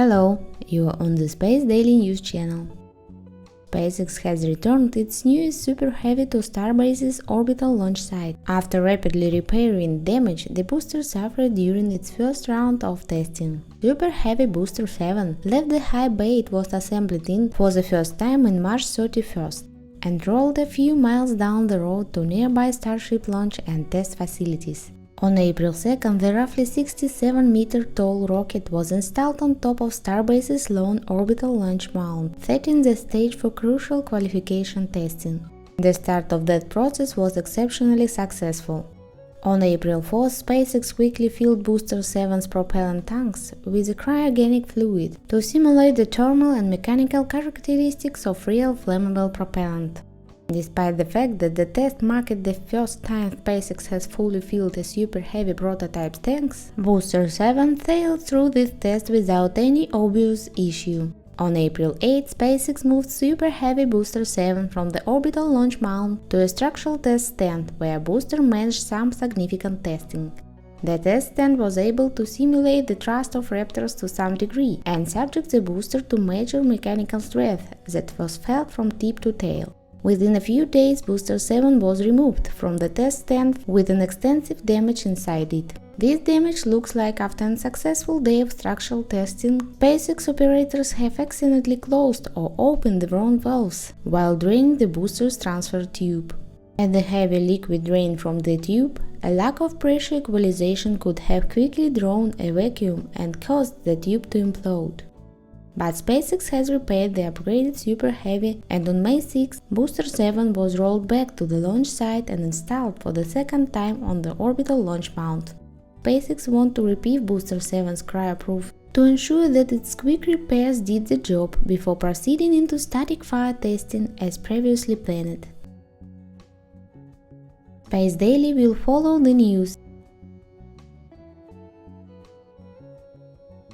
Hello, you are on the Space Daily News channel. SpaceX has returned its newest Super Heavy to Starbase's orbital launch site. After rapidly repairing damage the booster suffered during its first round of testing. Super Heavy Booster 7 left the high bay it was assembled in for the first time on March 31st and rolled a few miles down the road to nearby Starship launch and test facilities. On April 2nd, the roughly 67-meter-tall rocket was installed on top of Starbase's lone orbital launch mount, setting the stage for crucial qualification testing. The start of that process was exceptionally successful. On April 4th, SpaceX quickly filled Booster 7's propellant tanks with cryogenic fluid to simulate the thermal and mechanical characteristics of real flammable propellant. Despite the fact that the test marked the first time SpaceX has fully filled a Super Heavy prototype tanks, Booster 7 sailed through this test without any obvious issue. On April 8, SpaceX moved Super Heavy Booster 7 from the orbital launch mount to a structural test stand, where Booster managed some significant testing. The test stand was able to simulate the thrust of Raptors to some degree and subject the booster to major mechanical stress that was felt from tip to tail. Within a few days, Booster 7 was removed from the test stand with an extensive damage inside it. This damage looks like after an unsuccessful day of structural testing, SpaceX operators have accidentally closed or opened the wrong valves while draining the booster's transfer tube. As the heavy liquid drained from the tube, a lack of pressure equalization could have quickly drawn a vacuum and caused the tube to implode. But SpaceX has repaired the upgraded Super Heavy, and on May 6, Booster 7 was rolled back to the launch site and installed for the second time on the orbital launch mount. SpaceX wants to repeat Booster 7's cryo-proof to ensure that its quick repairs did the job before proceeding into static fire testing as previously planned. Space Daily will follow the news.